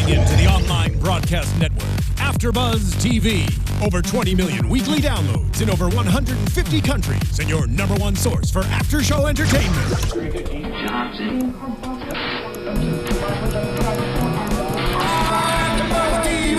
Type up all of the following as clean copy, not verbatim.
Tuning in to the online broadcast network, AfterBuzz TV. Over 20 million weekly downloads in over 150 countries, and your number one source for after-show entertainment.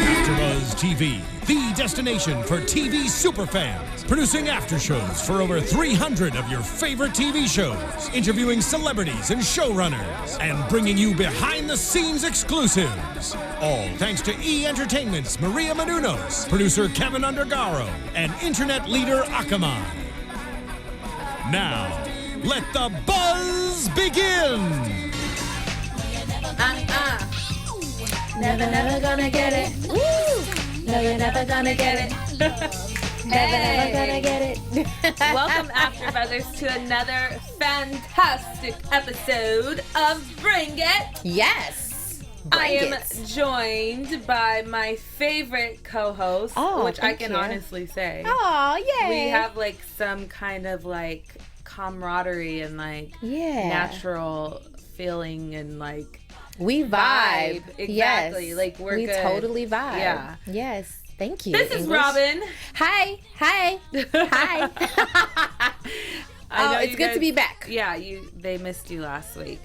AfterBuzz TV, the destination for TV superfans, producing after-shows for over 300 of your favorite TV shows, interviewing celebrities and showrunners, and bringing you behind-the-scenes exclusives. All thanks to E! Entertainment's Maria Menounos, producer Kevin Undergaro, and internet leader Akamai. Now, let the buzz begin! Never gonna get it. Woo! No, you're never gonna get it. Never gonna get it. Welcome, AfterBuzzers, to another fantastic episode of Bring It. Yes. I am joined by my favorite co-host, which I can honestly say. Oh, yay. We have like some kind of like camaraderie and like natural feeling and like we vibe. Exactly. Yes. Like we good. Totally vibe. Yeah. Yes. Thank you. This is Robin. Hi. Hi. It's good to be back. Yeah, they missed you last week.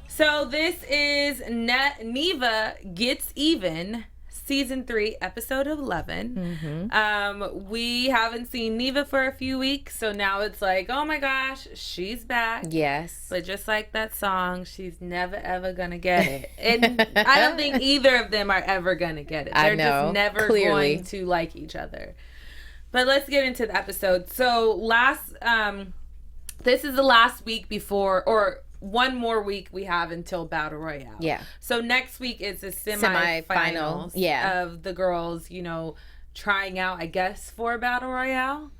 So this is Neva Gets Even, Season 3, Episode 11. Mm-hmm. We haven't seen Neva for a few weeks, so now it's like, oh my gosh, she's back. Yes. But just like that song, she's never ever gonna get it. And I don't think either of them are ever gonna get it. They're just never going to like each other. But let's get into the episode. So this is the last week before, or one more week we have until Battle Royale. Yeah. So next week is the semifinals of the girls, trying out, I guess, for Battle Royale.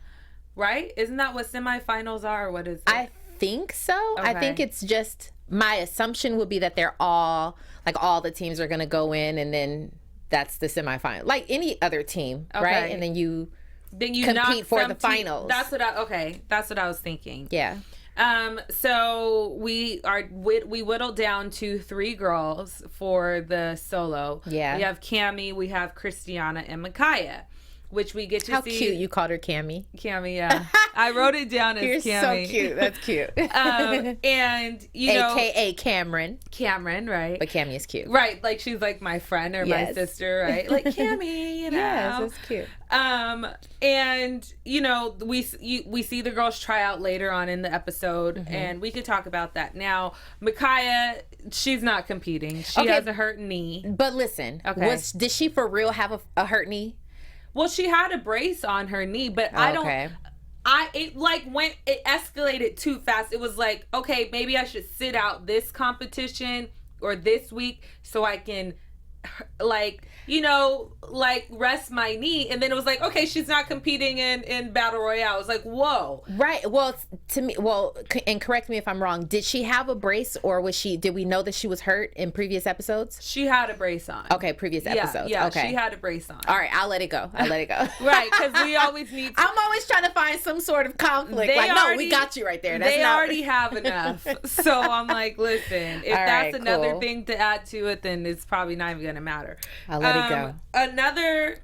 Right? Isn't that what semifinals are? Or what is it? I think so. Okay. I think it's just, my assumption would be that they're all the teams are going to go in, and then that's the semifinal. Like any other team, right? And then you compete for the finals. That's what I was thinking. Yeah. So we whittled down to 3 girls for the solo. Yeah. We have Cammie, we have Christiana, and Micaiah, which we get to see. How cute you called her Cammie. Cammie, yeah. I wrote it down as You're Cammie. So cute. That's cute. And AKA Cameron. Cameron, right? But Cammie is cute. Right. Like she's like my friend or my sister, right? Like Cammie, Yes, that's cute. And we see the girls try out later on in the episode, and we could talk about that now. Micaiah, she's not competing. She has a hurt knee. But listen, did she for real have a hurt knee? Well, she had a brace on her knee, but it escalated too fast. It was like, okay, maybe I should sit out this competition or this week so I can rest my knee. And then it was like, okay, she's not competing in Battle Royale. I was like, whoa. Right. Well, and correct me if I'm wrong. Did she have a brace, or did we know that she was hurt in previous episodes? She had a brace on. Okay, previous episodes. Yeah, okay. She had a brace on. All right, I'll let it go. Right, because we always need to. I'm always trying to find some sort of conflict. We got you right there. Already have enough. So I'm like, listen, if that's another thing to add to it, then it's probably not even going to matter. I'll let it go. Another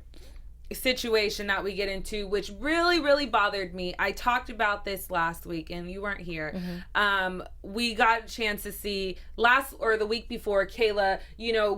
situation that we get into, which really, really bothered me. I talked about this last week, and you weren't here. We got a chance to see the week before, Kayla,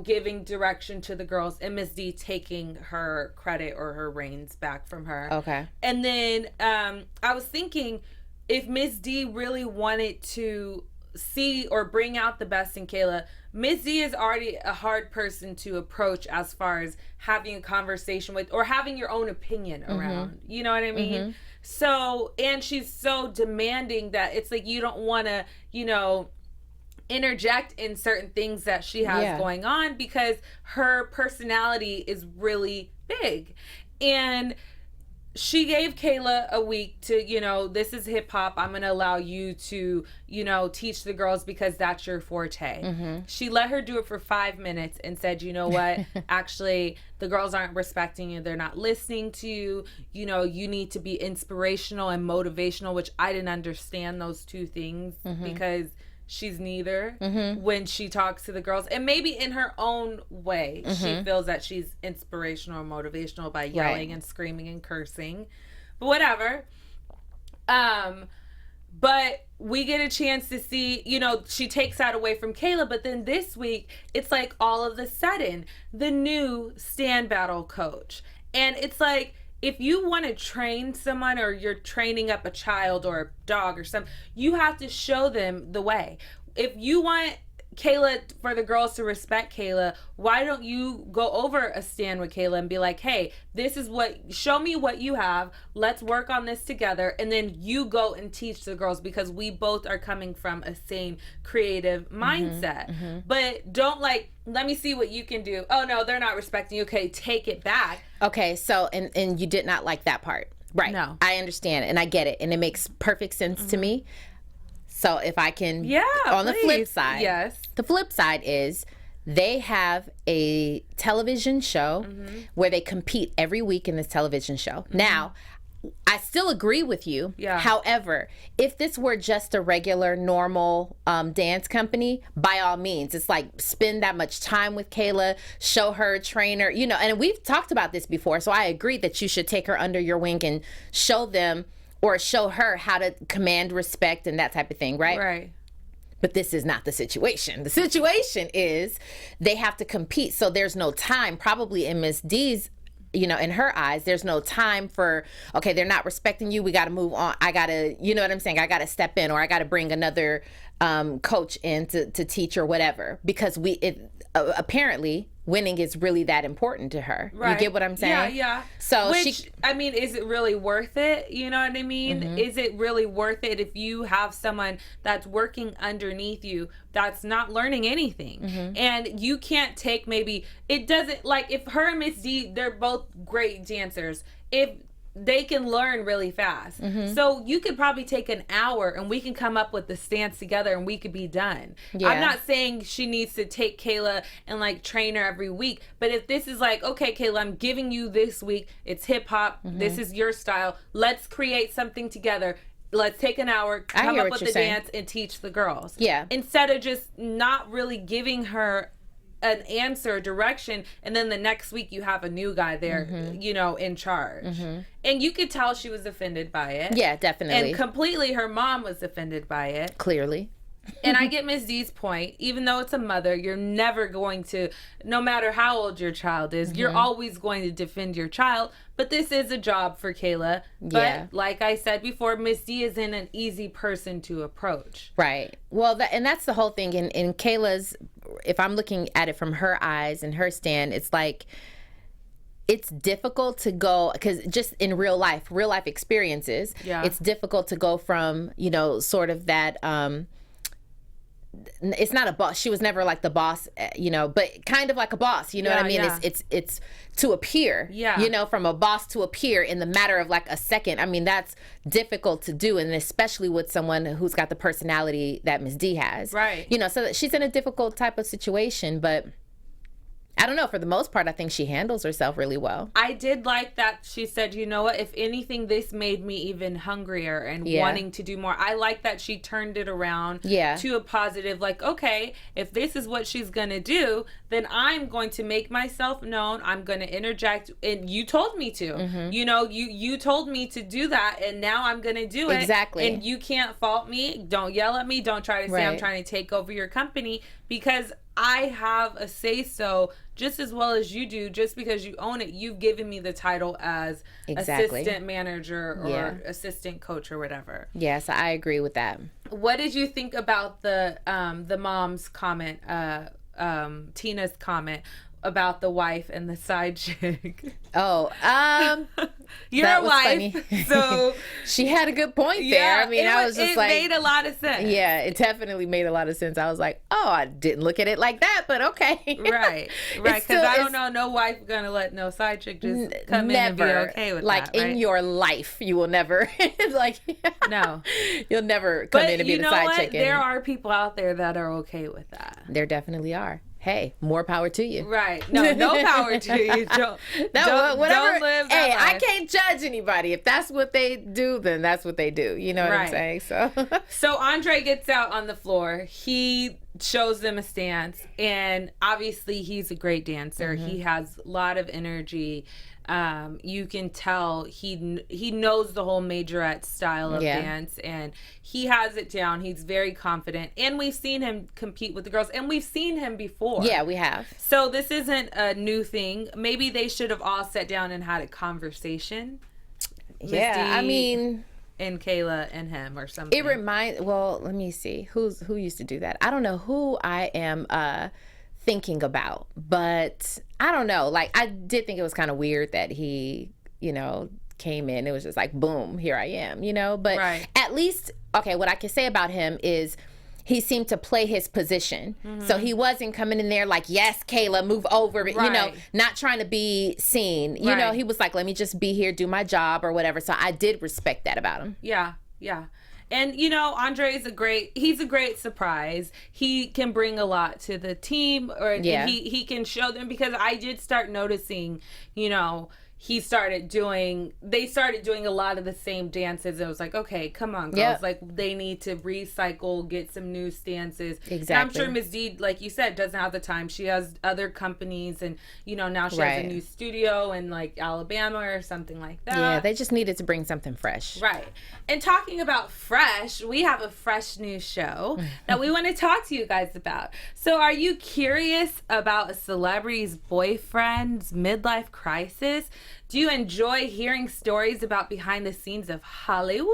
giving direction to the girls, and Miss D taking her credit or her reins back from her. Okay. And then I was thinking, if Miss D really wanted to see or bring out the best in Kayla, Miss D is already a hard person to approach as far as having a conversation with or having your own opinion around. You know what I mean? So, and she's so demanding that it's like you don't want to, interject in certain things that she has going on, because her personality is really big. And she gave Kayla a week to, this is hip hop. I'm going to allow you to, teach the girls because that's your forte. She let her do it for 5 minutes and said, you know what? Actually, the girls aren't respecting you. They're not listening to you. You need to be inspirational and motivational, which I didn't understand those two things because she's neither when she talks to the girls. And maybe in her own way, she feels that she's inspirational or motivational by yelling and screaming and cursing. But whatever. But we get a chance to see, you know, she takes that away from Kayla. But then this week, it's like all of a sudden, the new stand battle coach. And it's like, if you want to train someone or you're training up a child or a dog or something, you have to show them the way. If you want Kayla, for the girls to respect Kayla, why don't you go over a stand with Kayla and be like, hey, this is show me what you have, let's work on this together, and then you go and teach the girls, because we both are coming from a same creative mindset. But don't let me see what you can do. Oh no, they're not respecting you. Okay, take it back. Okay, so and you did not like that part, right? No, I understand and I get it, and it makes perfect sense to me. So if I can, on the flip side, the flip side is they have a television show where they compete every week in this television show. Now, I still agree with you. However, if this were just a regular, normal dance company, by all means, it's like spend that much time with Kayla, show her, train her, you know, and we've talked about this before. So I agree that you should take her under your wing and show them or show her how to command respect and that type of thing, right? Right. But this is not the situation. The situation is they have to compete. So there's no time, probably in Miss D's, you know, in her eyes, there's no time for, okay, they're not respecting you. We got to move on. I got to, you know what I'm saying? I got to step in, or I got to bring another coach in to teach or whatever. Because apparently winning is really that important to her. Right. You get what I'm saying? Yeah. So I mean, is it really worth it? You know what I mean? Is it really worth it if you have someone that's working underneath you that's not learning anything? And you can't take it doesn't, like, if her and Miss D, they're both great dancers. If they can learn really fast. So you could probably take an hour and we can come up with the stance together and we could be done. I'm not saying she needs to take Kayla and like train her every week, but if this is like, okay, Kayla, I'm giving you this week, it's hip hop, this is your style, let's create something together. Let's take an hour, come up with the dance and teach the girls. Instead of just not really giving her an answer, direction, and then the next week you have a new guy there, you know, in charge. And you could tell she was offended by it. Yeah, definitely. And completely her mom was offended by it. Clearly. And I get Ms. D's point. Even though it's a mother, you're never going to, no matter how old your child is, you're always going to defend your child. But this is a job for Kayla. But like I said before, Ms. D isn't an easy person to approach. Right. Well, and that's the whole thing. In Kayla's, if I'm looking at it from her eyes and her stand, it's like, it's difficult to go, because just in real life experiences, it's difficult to go from, you know, sort of that, it's not a boss. She was never like the boss, you know, but kind of like a boss, you know what I mean? It's to appear, you know, from a boss to appear in the matter of like a second. I mean, that's difficult to do. And especially with someone who's got the personality that Ms. D has, right? You know, so that she's in a difficult type of situation, but I don't know. For the most part, I think she handles herself really well. I did like that she said, you know what, if anything, this made me even hungrier and wanting to do more. I like that she turned it around to a positive, like, okay, if this is what she's going to do, then I'm going to make myself known. I'm going to interject. And you told me to. You know, you told me to do that, and now I'm going to do it. Exactly. And you can't fault me. Don't yell at me. Don't try to say I'm trying to take over your company, because I have a say-so just as well as you do. Just because you own it, you've given me the title as assistant manager or assistant coach or whatever. Yes, I agree with that. What did you think about the mom's comment, Tina's comment about the wife and the side chick? Oh, you're a wife, so she had a good point there. I mean, I was just like, it made a lot of sense. Yeah, it definitely made a lot of sense. I was like, oh, I didn't look at it like that, but okay. Right. Because I don't know, no wife gonna let no side chick just come in and be okay with like, that. Like, in your life, you will never, like, no, you'll never come in and be the side chick. There are people out there that are okay with that. There definitely are. hey, more power to you. Right. No power to you. Don't live that Hey, life. I can't judge anybody. If that's what they do, then that's what they do. You know what I'm saying? So Andre gets out on the floor. He shows them a stance, and obviously he's a great dancer. He has a lot of energy. You can tell he knows the whole majorette style of dance, and he has it down. He's very confident, and we've seen him compete with the girls, and we've seen him before. Yeah, we have. So this isn't a new thing. Maybe they should have all sat down and had a conversation. Yeah, I mean, and Kayla and him or something. It reminds. Well, let me see who used to do that. I don't know who I am thinking about, but I don't know. Like, I did think it was kind of weird that he, came in. It was just like, boom, here I am, But at least, okay, what I can say about him is he seemed to play his position. So he wasn't coming in there like, yes, Kayla, move over, not trying to be seen. You know, he was like, let me just be here, do my job or whatever. So I did respect that about him. Yeah. And, Andre is he's a great surprise. He can bring a lot to the team, or he can show them, because I did start noticing, they started doing a lot of the same dances. It was like, okay, come on, girls. Yep. Like, they need to recycle, get some new stances. Exactly. And I'm sure Ms. D, like you said, doesn't have the time. She has other companies, and, now she has a new studio in, like, Alabama or something like that. Yeah, they just needed to bring something fresh. Right. And talking about fresh, we have a fresh new show that we want to talk to you guys about. So are you curious about a celebrity's boyfriend's midlife crisis? Do you enjoy hearing stories about behind the scenes of Hollywood?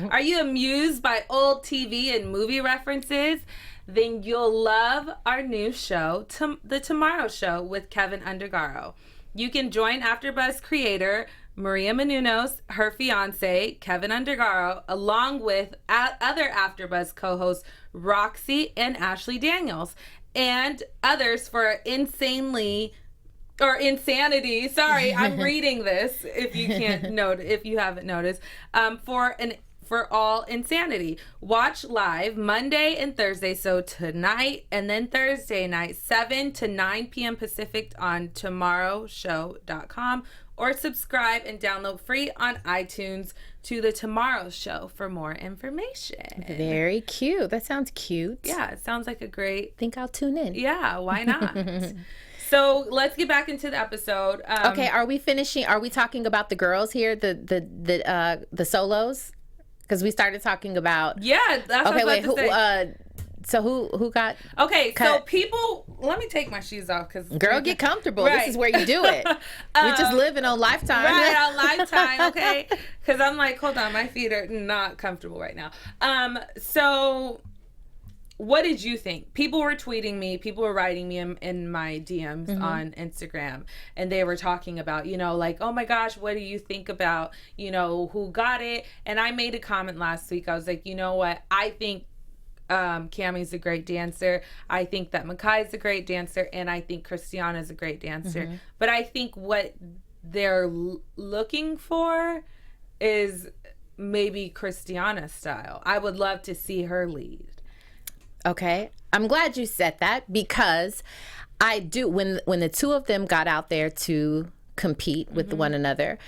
Are you amused by old TV and movie references? Then you'll love our new show, The Tomorrow Show with Kevin Undergaro. You can join AfterBuzz creator Maria Menounos, her fiance, Kevin Undergaro, along with other AfterBuzz co-hosts Roxy and Ashley Daniels, and others for insanity. Sorry, I'm reading this. If you haven't noticed, for all insanity. Watch live Monday and Thursday, so tonight and then Thursday night, 7 to 9 p.m. Pacific on tomorrowshow.com, or subscribe and download free on iTunes to The Tomorrow Show for more information. Very cute. That sounds cute. Yeah, it sounds like a great... think I'll tune in. Yeah, why not? So let's get back into the episode. Okay, are we talking about the girls here, the solos? Because we started talking about... Yeah, that's what I was about to say. So who got... Okay, cut? So people... Let me take my shoes off, because... Girl, get comfortable. Right. This is where you do it. We're just living on Lifetime. Right, on Lifetime, okay? Because I'm like, hold on, my feet are not comfortable right now. So... what did you think? People were tweeting me. People were writing me in my DMs on Instagram. And they were talking about, like, oh my gosh, what do you think about, who got it? And I made a comment last week. I was like, you know what? I think Cammie's a great dancer. I think that Makai's a great dancer. And I think Christiana's a great dancer. But I think what they're looking for is maybe Christiana's style. I would love to see her lead. Okay. I'm glad you said that, because I do, when the two of them got out there to compete with one another,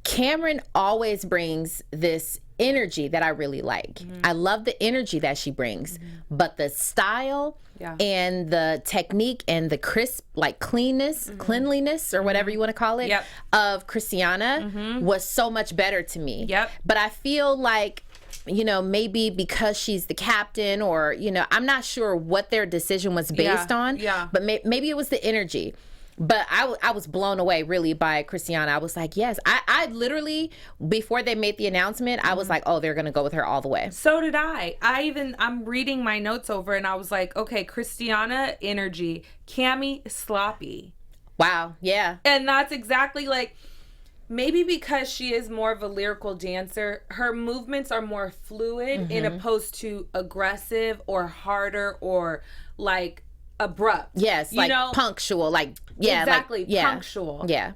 Cameron always brings this energy that I really like. I love the energy that she brings, but the style and the technique and the crisp, like cleanliness or whatever you want to call it, of Christiana was so much better to me. But I feel like, maybe because she's the captain, or, I'm not sure what their decision was based on, but maybe it was the energy. But I was blown away really by Christiana. I was like, yes. I literally, before they made the announcement, I was like, oh, they're going to go with her all the way. So did I. I'm reading my notes over, and I was like, okay, Christiana, energy. Cammie, sloppy. Wow, yeah. And that's exactly like... maybe because she is more of a lyrical dancer, her movements are more fluid in opposed to aggressive or harder or like abrupt. Yes, like punctual, like exactly, like, punctual. Yeah.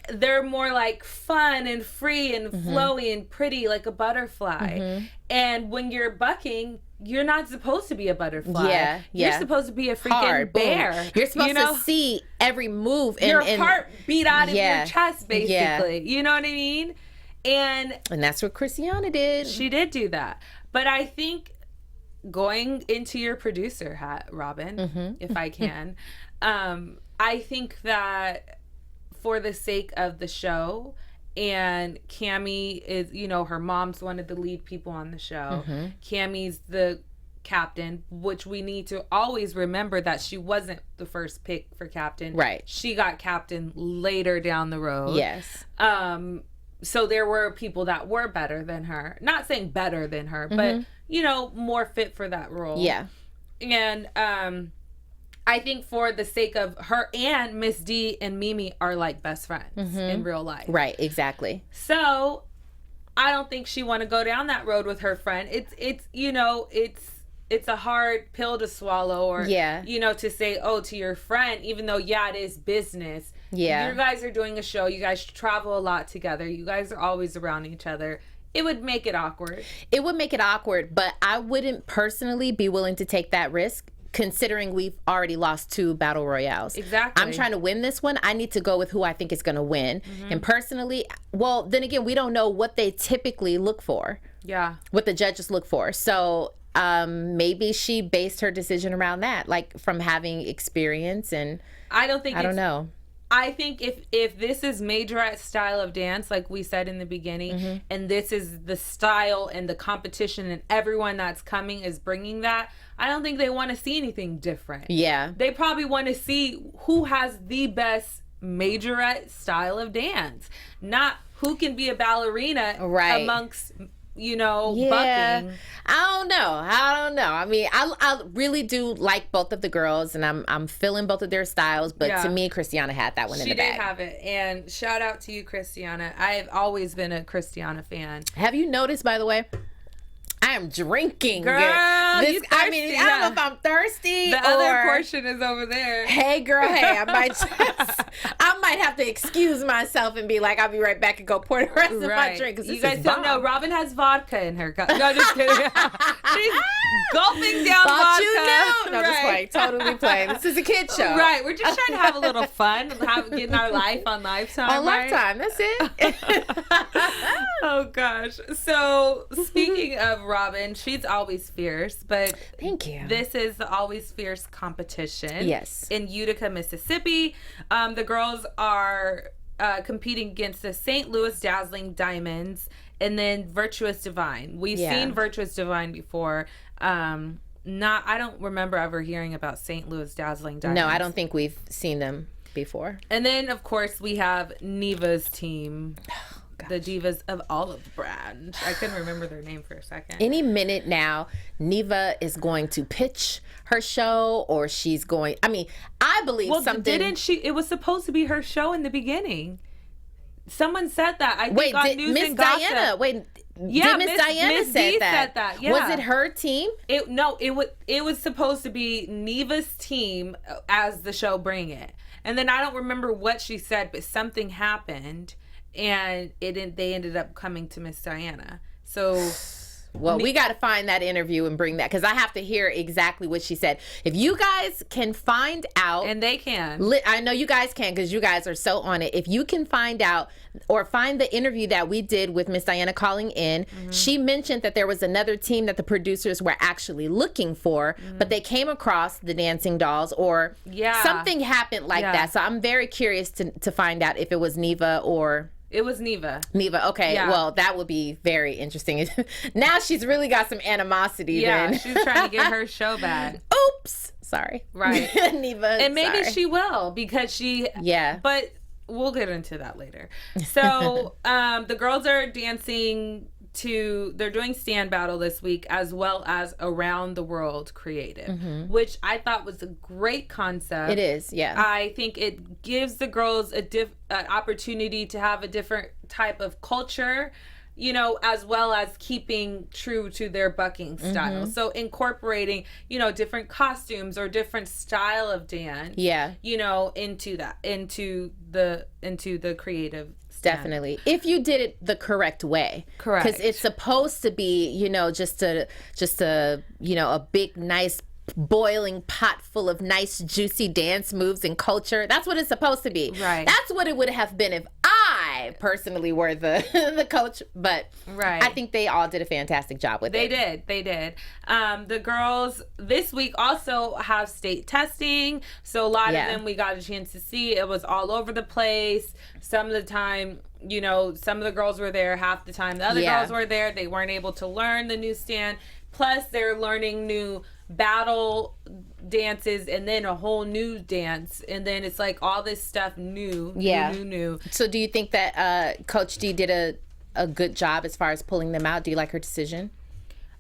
They're more like fun and free and flowy and pretty, like a butterfly. And when you're bucking, you're not supposed to be a butterfly. Yeah. You're supposed to be a freaking bear. Boom. You're supposed to see every move. Your heart beat out of your chest, basically. Yeah. You know what I mean? And that's what Christiana did. She did do that. But I think going into your producer hat, Robin, if I can, I think that for the sake of the show, and Cammie is, you know, her mom's one of the lead people on the show. Cammie's the captain, which we need to always remember that she wasn't the first pick for captain. Right. She got captain later down the road. Yes. So there were people that were better than her. Not saying better than her, but, you know, more fit for that role. Yeah. And I think for the sake of her, and Miss D and Mimi are like best friends in real life. Right, exactly. So I don't think she want to go down that road with her friend. It's you know, it's a hard pill to swallow, or you know, to say, oh, to your friend, even though it is business. Yeah. You guys are doing a show, you guys travel a lot together, you guys are always around each other. It would make it awkward. It would make it awkward, but I wouldn't personally be willing to take that risk, considering we've already lost 2 battle royales. Exactly. I'm trying to win this one. I need to go with who I think is going to win. And personally, well, then again, we don't know what they typically look for. Yeah. What the judges look for. So maybe she based her decision around that, like from having experience. And I don't know. I think if this is majorette style of dance, like we said in the beginning, and this is the style and the competition and everyone that's coming is bringing that, I don't think they want to see anything different. Yeah. They probably want to see who has the best majorette style of dance, not who can be a ballerina amongst, you know, bucking. I don't know. I mean, I really do like both of the girls, and I'm feeling both of their styles, but to me, Christiana had that one in the bag. She did have it, and shout out to you, Christiana. I've always been a Christiana fan. Have you noticed, by the way, I am drinking. Girl, you thirsty, I mean, I don't know if I'm thirsty. The other portion is over there. Hey, girl, hey, I might have to excuse myself and be like, I'll be right back and go pour the rest of my drink. You guys don't know, Robin has vodka in her cup. No, just kidding. She's gulping down vodka. You know. No, just playing. Totally playing. This is a kid show. Right. We're just trying to have a little fun, getting our life on Lifetime. On Lifetime. That's it. Oh, gosh. So, speaking of Robin, she's always fierce, but thank you. This is the Always Fierce competition. Yes. In Utica, Mississippi. The girls are competing against the St. Louis Dazzling Diamonds and then Virtuous Divine. We've seen Virtuous Divine before. I don't remember ever hearing about St. Louis Dazzling Diamonds. No, I don't think we've seen them before. And then, of course, we have Neva's team. The Divas of Olive Brand. I couldn't remember their name for a second. Any minute now, Neva is going to pitch her show, or she's going. I mean, I believe something. Didn't she? It was supposed to be her show in the beginning. Someone said that. I think on News and Gossip. Yeah, Miss Diana said that. Yeah. Was it her team? It was supposed to be Neva's team as the show Bring It. And then I don't remember what she said, but something happened. And they ended up coming to Miss Diana. So, well, we got to find that interview and bring that, because I have to hear exactly what she said. If you guys can find out, and they can, I know you guys can, because you guys are so on it. If you can find out or find the interview that we did with Miss Diana calling in, she mentioned that there was another team that the producers were actually looking for, but they came across the Dancing Dolls, or something happened like that. So I'm very curious to find out if it was Neva or. It was Neva. Okay. Yeah. Well, that would be very interesting. Now she's really got some animosity. Yeah, she's trying to get her show back. Oops. Sorry. Right. Neva. And maybe she will, because she. Yeah. But we'll get into that later. So the girls are dancing they're doing Stand Battle this week, as well as Around the World Creative, which I thought was a great concept. It is, yeah. I think it gives the girls an opportunity to have a different type of culture, you know, as well as keeping true to their bucking style. So incorporating, you know, different costumes or different style of dance, you know, into the creative Definitely. If you did it the correct way. Correct. Because it's supposed to be, just a a big, nice, boiling pot full of nice, juicy dance moves and culture. That's what it's supposed to be. Right. That's what it would have been if I personally were the the coach. But right. I think they all did a fantastic job with it. They did. The girls this week also have state testing. So a lot of them we got a chance to see. It was all over the place. Some of the time, some of the girls were there half the time. The other girls were there. They weren't able to learn the new stand. Plus, they're learning new battle dances and then a whole new dance. And then it's like all this stuff new. So do you think that Coach D did a good job as far as pulling them out? Do you like her decision?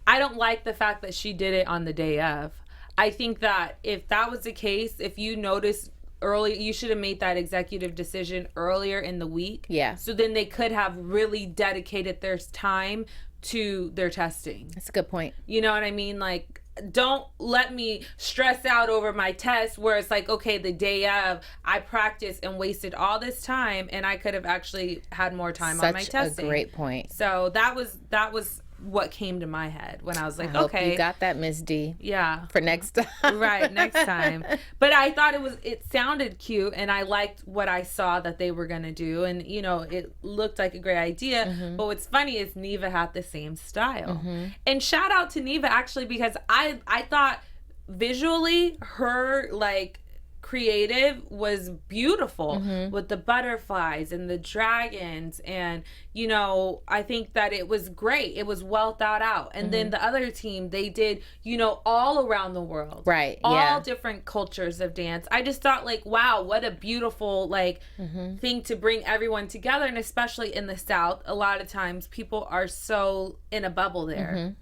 I don't like the fact that she did it on the day of. I think that if that was the case, if you noticed early, you should have made that executive decision earlier in the week. Yeah. So then they could have really dedicated their time to their testing. That's a good point. You know what I mean? Like, don't let me stress out over my test where it's like, okay, the day of I practiced and wasted all this time and I could have actually had more time on my testing. Such a great point. So that was what came to my head when I was like, okay, you got that, Miss D. Yeah. For next time. Right, next time. But I thought it sounded cute and I liked what I saw that they were going to do. And, it looked like a great idea. Mm-hmm. But what's funny is Neva had the same style. Mm-hmm. And shout out to Neva actually, because I thought visually her creative was beautiful with the butterflies and the dragons, and I think that it was great. It was well thought out. And then the other team, they did all around the world, right? All different cultures of dance. I just thought wow, what a beautiful thing to bring everyone together. And especially in the South, a lot of times people are so in a bubble there.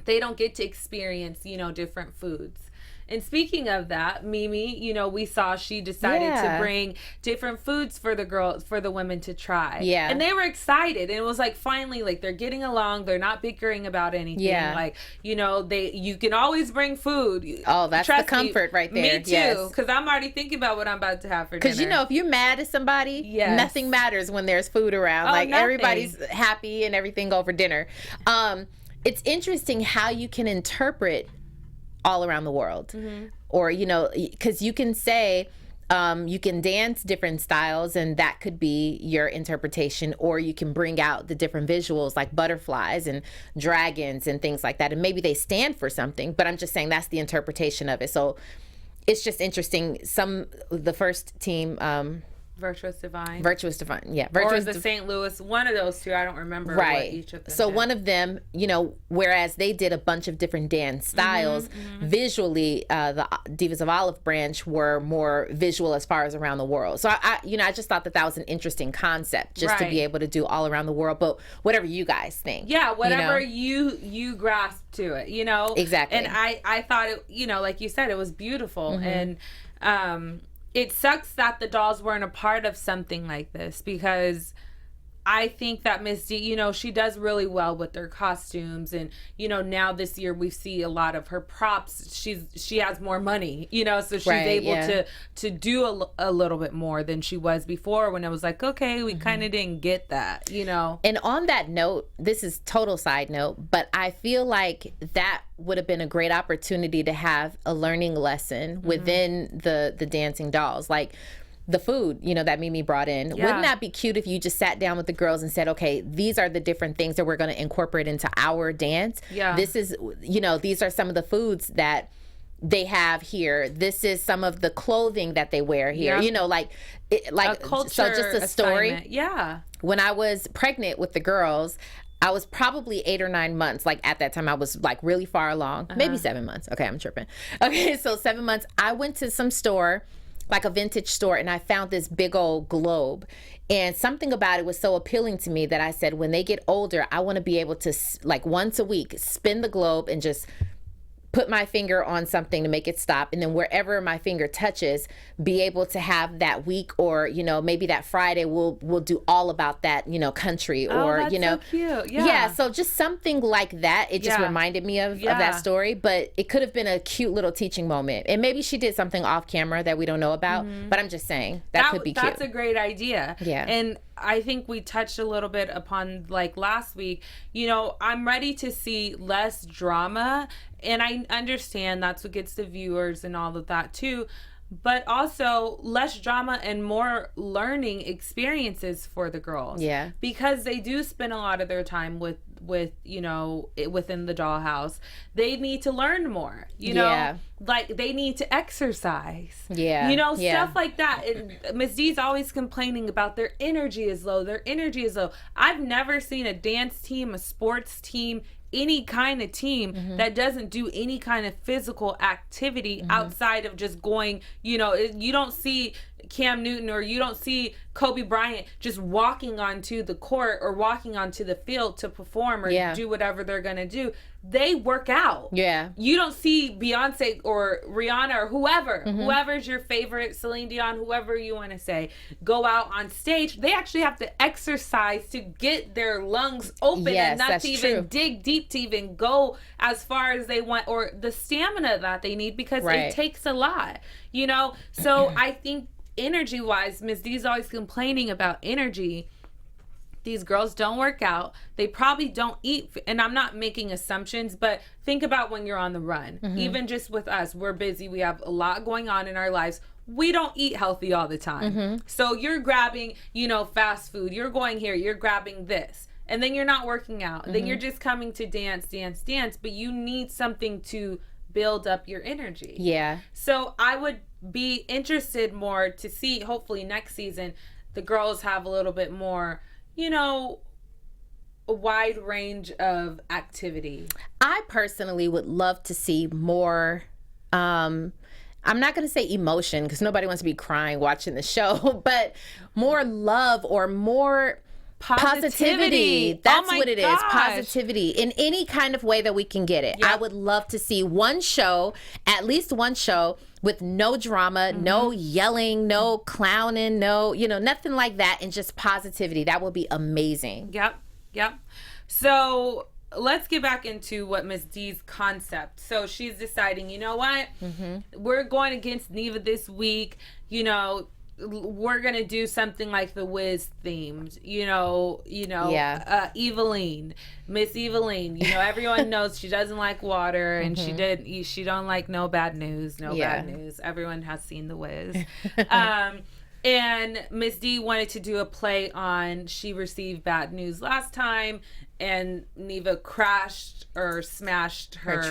They don't get to experience different foods. And speaking of that, Mimi, we saw she decided to bring different foods for the women to try. Yeah. And they were excited. And it was finally, they're getting along. They're not bickering about anything. Yeah. You can always bring food. Oh, that's the comfort right there. Me too. Because I'm already thinking about what I'm about to have for dinner. Because, if you're mad at somebody, nothing matters when there's food around. Everybody's happy and everything over dinner. It's interesting how you can interpret all around the world, or because you can say you can dance different styles and that could be your interpretation, or you can bring out the different visuals like butterflies and dragons and things like that, and maybe they stand for something, but I'm just saying that's the interpretation of it. So it's just interesting. The first team, Virtuous Divine, yeah. Or the St. Louis, one of those two. I don't remember what each of them So did. one of them, whereas they did a bunch of different dance styles, visually, the Divas of Olive branch were more visual as far as around the world. So I just thought that was an interesting concept, just to be able to do all around the world. But whatever you guys think, whatever you grasp to it, exactly. And I thought it, like you said, it was beautiful. And it sucks that the dolls weren't a part of something like this, because I think that Miss D, she does really well with their costumes, and now this year we see a lot of her props. She has more money, so she's able to do a little bit more than she was before, when it was like, okay, we kind of didn't get that, And on that note, this is total side note, but I feel like that would have been a great opportunity to have a learning lesson within the dancing dolls, like the food, that Mimi brought in. Yeah. Wouldn't that be cute if you just sat down with the girls and said, okay, these are the different things that we're going to incorporate into our dance. Yeah. This is, these are some of the foods that they have here. This is some of the clothing that they wear here. Yep. A culture so just a story. Assignment. Yeah. When I was pregnant with the girls, I was probably 8 or 9 months. At that time, I was really far along. Maybe 7 months. Okay, I'm tripping. Okay, so 7 months. I went to some store, a vintage store, and I found this big old globe. And something about it was so appealing to me that I said, when they get older, I want to be able to, once a week, spin the globe and just put my finger on something to make it stop, and then wherever my finger touches, be able to have that week, or maybe that Friday we'll do all about that country, or that's so cute. So just something like that. It just reminded me of that story, but it could have been a cute little teaching moment, and maybe she did something off camera that we don't know about. But I'm just saying that could be cute. That's a great idea. Yeah. And I think we touched a little bit upon, like, last week, I'm ready to see less drama, and I understand that's what gets the viewers and all of that too, but also less drama and more learning experiences for the girls. Yeah. Because they do spend a lot of their time with within the dollhouse. They need to learn more, like they need to exercise, stuff like that. And Miss D's always complaining about their energy is low. I've never seen a dance team, a sports team, any kind of team that doesn't do any kind of physical activity outside of just going, you don't see Cam Newton or you don't see Kobe Bryant just walking onto the court or walking onto the field to perform or do whatever they're going to do. They work out. Yeah. You don't see Beyonce or Rihanna or whoever's your favorite, Celine Dion, whoever you want to say, go out on stage. They actually have to exercise to get their lungs open and not to even dig deep to even go as far as they want, or the stamina that they need, because it takes a lot, So I think energy wise, Ms. D's always complaining about energy. These girls don't work out. They probably don't eat. And I'm not making assumptions, but think about when you're on the run. Even just with us, we're busy. We have a lot going on in our lives. We don't eat healthy all the time. So you're grabbing, fast food. You're going here. You're grabbing this. And then you're not working out. Then you're just coming to dance. But you need something to build up your energy. Yeah. So I would be interested more to see, hopefully next season, the girls have a little bit more, a wide range of activity. I personally would love to see more, I'm not going to say emotion, because nobody wants to be crying watching the show, but more love or more positivity. That's what it is. Positivity in any kind of way that we can get it. I would love to see at least one show with no drama, no yelling, no clowning, no, nothing like that, and just positivity. That would be amazing. Yep. So let's get back into what Miss D's concept. So she's deciding, you know what? We're going against Neva this week. We're gonna do something like the Wiz themed, Eveline, Miss Eveline. Everyone knows she doesn't like water, and she don't like no bad news. Everyone has seen the Wiz. And Miss D wanted to do a play on she received bad news last time, and Neva crashed or smashed her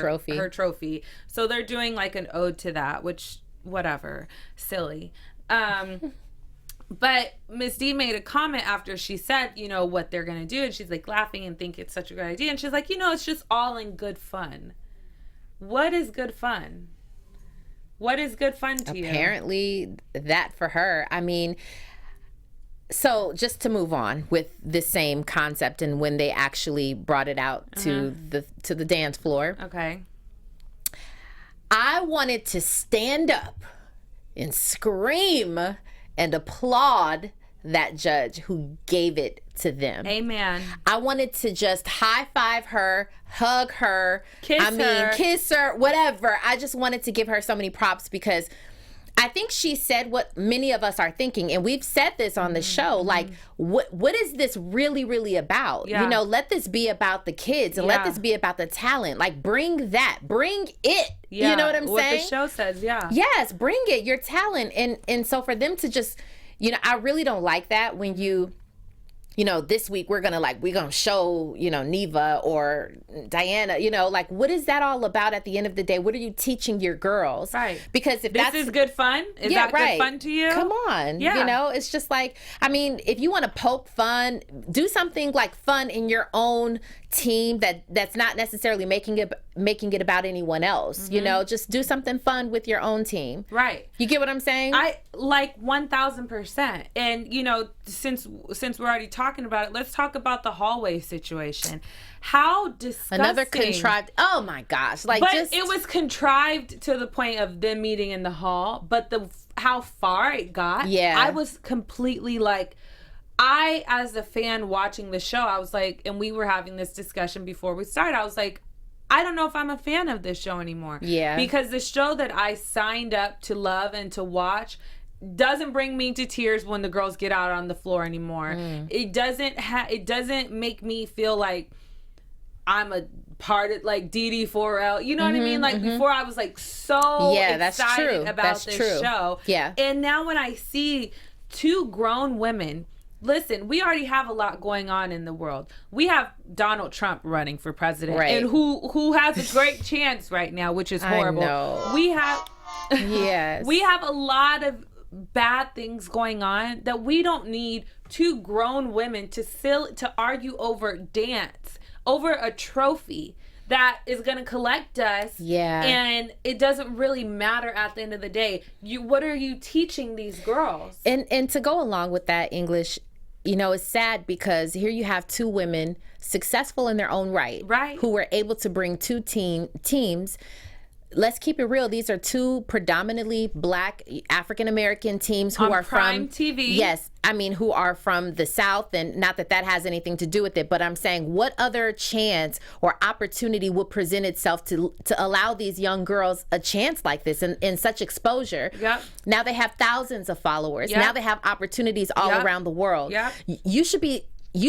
trophy. So they're doing like an ode to that, which whatever, silly. But Miss D made a comment after she said, what they're going to do. And she's like laughing and think it's such a good idea. And she's like, it's just all in good fun. What is good fun? What is good fun to you? Apparently that for her. I mean, so just to move on with the same concept and when they actually brought it out to the dance floor. Okay. I wanted to stand up and scream and applaud that judge who gave it to them. Amen. I wanted to just high five her, hug her, kiss her, whatever. I just wanted to give her so many props, because I think she said what many of us are thinking, and we've said this on the show, like, what is this really, really about? Let this be about the kids, and let this be about the talent. Like, bring it. You know what I'm saying? What the show says, Yes, bring it, your talent. And so for them to just, I really don't like that when this week we're gonna show, Neva or Diana, like, what is that all about at the end of the day? What are you teaching your girls? Right. Because if this is good fun, is that good fun to you? Come on. It's just like, I mean, if you want to poke fun, do something like fun in your own team that's not necessarily making it about anyone else. You know, just do something fun with your own team. Right. You get what I'm saying? I like 1,000%. And you know, since we're already talking about it, let's talk about the hallway situation. How disgusting. Another contrived. Oh my gosh! Like, but just it was contrived to the point of them meeting in the hall. But how far it got, I was completely like. I, as a fan watching the show, I was like, and we were having this discussion before we started, I was like, I don't know if I'm a fan of this show anymore. Yeah. Because the show that I signed up to love and to watch doesn't bring me to tears when the girls get out on the floor anymore. It doesn't make me feel like I'm a part of like DD4L. You know what I mean? Like before I was like so excited about this show. Yeah. And now when I see two grown women, listen, we already have a lot going on in the world. We have Donald Trump running for president, and who has a great chance right now, which is horrible. I know. We have we have a lot of bad things going on that we don't need two grown women to argue over a trophy that is going to collect us. Yeah. And it doesn't really matter at the end of the day. What are you teaching these girls? And to go along with that, English, you know, it's sad because here you have two women successful in their own right, who were able to bring two teams. Let's keep it real. These are two predominantly Black African-American teams who are Prime from TV. Yes. I mean, who are from the South, and not that has anything to do with it, but I'm saying what other chance or opportunity would present itself to allow these young girls a chance like this and such exposure? Yep. Now they have thousands of followers. Yep. Now they have opportunities all around the world. Yep. You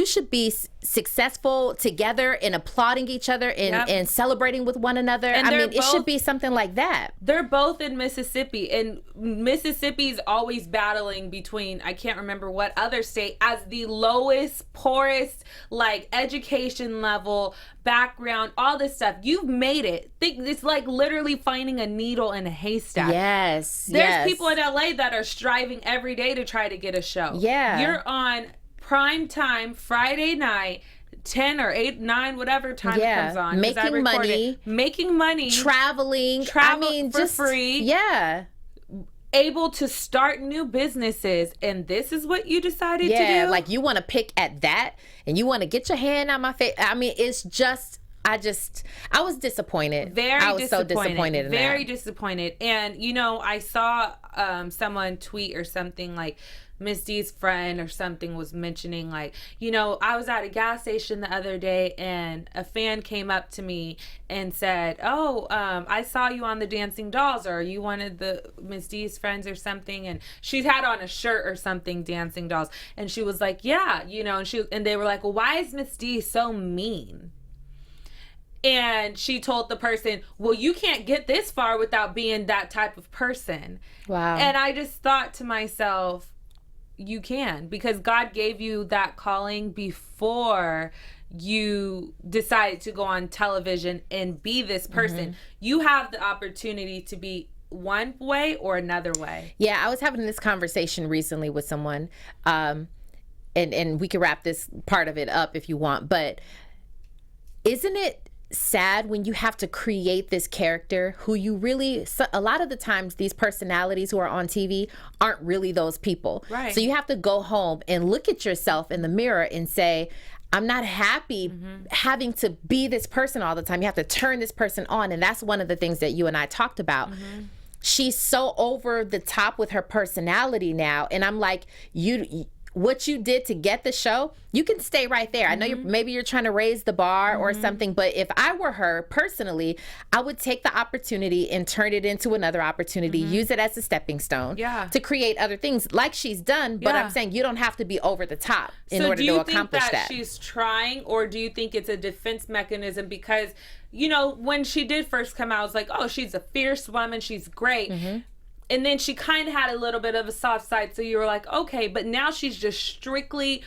should be successful together and applauding each other and celebrating with one another. And I mean, it should be something like that. They're both in Mississippi, and Mississippi's always battling between, I can't remember what other state, as the lowest, poorest, like education level, background, all this stuff. You've made it. It's like literally finding a needle in a haystack. Yes. There's people in LA that are striving every day to try to get a show. Yeah. You're on prime time Friday night, 10 or 8, 9, whatever time it comes on. Making money, traveling. I mean, for free. Yeah. Able to start new businesses, and this is what you decided to do? Yeah, like you want to pick at that, and you want to get your hand on my face. I mean, it's just, I was disappointed. I was so disappointed in that. Very disappointed. And, you know, I saw someone tweet or something like, Miss D's friend or something was mentioning, like, you know, I was at a gas station the other day and a fan came up to me and said, I saw you on the Dancing Dolls, or are you one of the Miss D's friends or something? And she had on a shirt or something, Dancing Dolls. And she was like, yeah, you know, and they were like, well, why is Miss D so mean? And she told the person, well, you can't get this far without being that type of person. Wow. And I just thought to myself, you can, because God gave you that calling before you decided to go on television and be this person. You have the opportunity to be one way or another way. Yeah, I was having this conversation recently with someone, and we can wrap this part of it up if you want, but isn't it sad when you have to create this character who you really, a lot of the times these personalities who are on TV aren't really those people. Right. So you have to go home and look at yourself in the mirror and say, I'm not happy having to be this person all the time. You have to turn this person on. And that's one of the things that you and I talked about. She's so over the top with her personality now. And I'm like, what you did to get the show, you can stay right there. I know maybe you're trying to raise the bar or something, but if I were her personally, I would take the opportunity and turn it into another opportunity, use it as a stepping stone to create other things like she's done. But I'm saying you don't have to be over the top in order to accomplish that. Do you think that she's trying, or do you think it's a defense mechanism? Because, you know, when she did first come out, I was like, oh, she's a fierce woman. She's great. And then she kind of had a little bit of a soft side. So you were like, okay, but now she's just strictly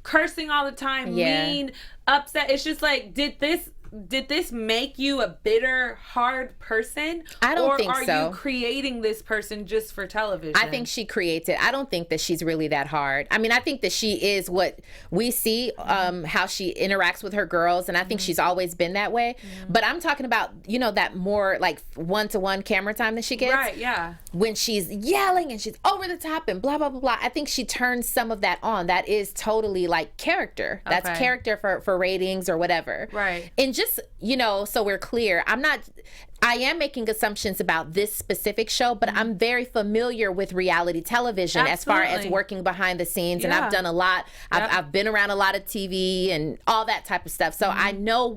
cursing all the time, mean, upset. It's just like, did this did this make you a bitter, hard person? I don't think so. Or are you creating this person just for television? I think she creates it. I don't think that she's really that hard. I mean, I think that she is what we see, how she interacts with her girls, and I think she's always been that way. But I'm talking about, you know, that more like one-to-one camera time that she gets. Right, yeah. When she's yelling and she's over the top and blah, blah, blah, blah. I think she turns some of that on. That is totally like character. That's character for ratings or whatever. Right. And just, you know, so we're clear, I am making assumptions about this specific show, but I'm very familiar with reality television as far as working behind the scenes. And I've done a lot. I've been around a lot of TV and all that type of stuff. So I know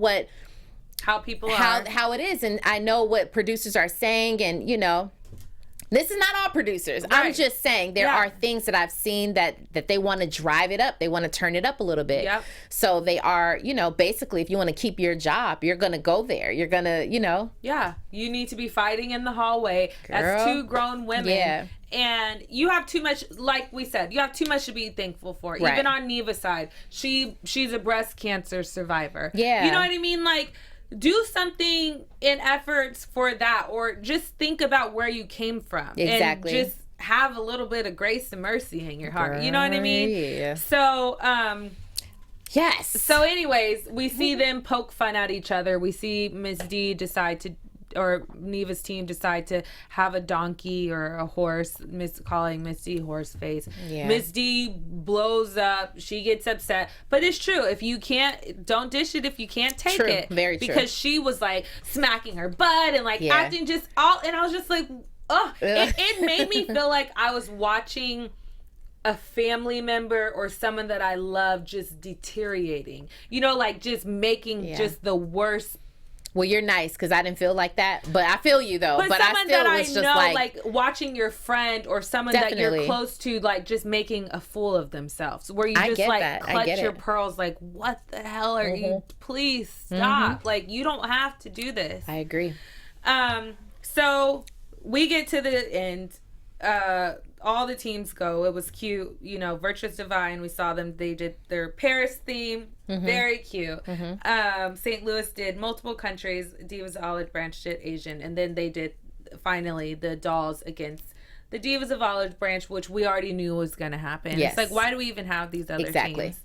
how people are. How it is. And I know what producers are saying. And, you know, this is not all producers. Right. I'm just saying there are things that I've seen that they want to drive it up. They want to turn it up a little bit. Yep. So they are, you know, basically if you want to keep your job, you're going to go there. You're going to, you know. Yeah. You need to be fighting in the hallway as two grown women. Yeah. And you have too much, like we said, you have too much to be thankful for. Right. Even on Neva's side, she's a breast cancer survivor. Yeah. You know what I mean? Like, do something in efforts for that, or just think about where you came from. Exactly. And just have a little bit of grace and mercy in your heart. You know what I mean? Yeah. So, yes. So anyways, we see them poke fun at each other. We see Miss D or Neva's team decide to have a donkey or a horse, calling Miss D horse face. Yeah. Miss D blows up. She gets upset. But it's true. If you can't, don't dish it if you can't take it. Very true. Because she was like smacking her butt and like acting just all, and I was just like, oh, it made me feel like I was watching a family member or someone that I love just deteriorating. You know, like just making just the worst. Well, you're nice because I didn't feel like that, but I feel you though. But someone I still that was I just know, like watching your friend or someone that you're close to, like just making a fool of themselves, where you just like clutch your pearls, like what the hell are you? Please stop! Like you don't have to do this. I agree. So we get to the end. All the teams go. It was cute. You know, Virtuous Divine, we saw them. They did their Paris theme. Very cute. St. Louis did multiple countries. Divas of Olive Branch did Asian. And then they did, finally, the dolls against the Divas of Olive Branch, which we already knew was going to happen. Yes. It's like, why do we even have these other teams?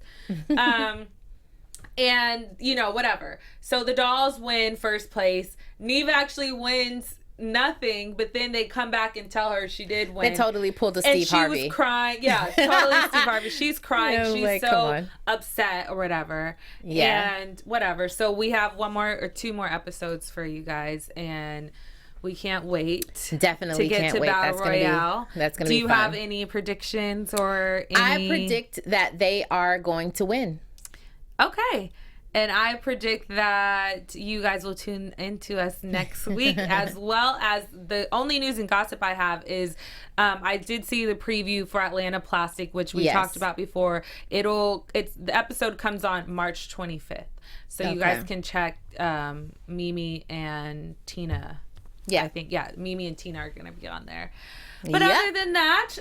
And, you know, whatever. So the dolls win first place. Neva actually wins nothing, but then they come back and tell her she did win. They totally pulled a Steve Harvey. And she was crying. Yeah, totally Steve Harvey. She's crying. She's like, so upset or whatever. Yeah. And whatever. So we have one more or two more episodes for you guys, and we can't wait. Definitely to get can't to wait. Battle Royale. That's gonna be fun. Do you have any predictions or any... I predict that they are going to win. Okay. And I predict that you guys will tune into us next week, as well as the only news and gossip I have is I did see the preview for Atlanta Plastic, which we talked about before. The episode comes on March 25th. So you guys can check Mimi and Tina. Yeah. I think, Mimi and Tina are going to be on there. But other than that,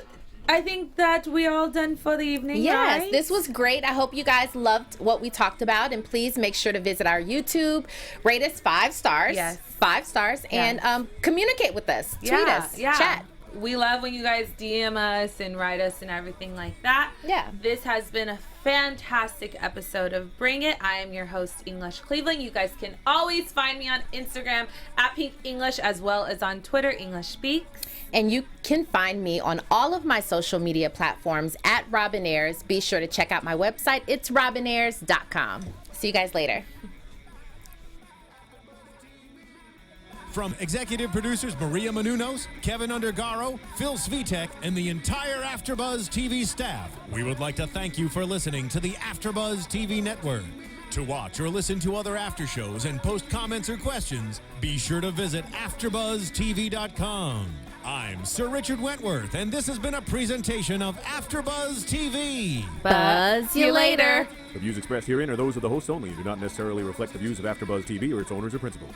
I think that we all done for the evening. Yes, right? This was great. I hope you guys loved what we talked about, and please make sure to visit our YouTube, rate us 5 stars. Yes, 5 stars, and communicate with us, tweet us, chat. We love when you guys DM us and write us and everything like that. Yeah. This has been a fantastic episode of Bring It. I am your host, English Cleveland. You guys can always find me on Instagram at Pink English, as well as on Twitter, English Speaks. And you can find me on all of my social media platforms at Robin Ayers. Be sure to check out my website. It's robinayers.com. See you guys later. From executive producers Maria Menounos, Kevin Undergaro, Phil Svitek, and the entire AfterBuzz TV staff, we would like to thank you for listening to the AfterBuzz TV network. To watch or listen to other after shows and post comments or questions, be sure to visit AfterBuzzTV.com. I'm Sir Richard Wentworth, and this has been a presentation of AfterBuzz TV. Buzz you later. The views expressed herein are those of the hosts only and do not necessarily reflect the views of AfterBuzz TV or its owners or principals.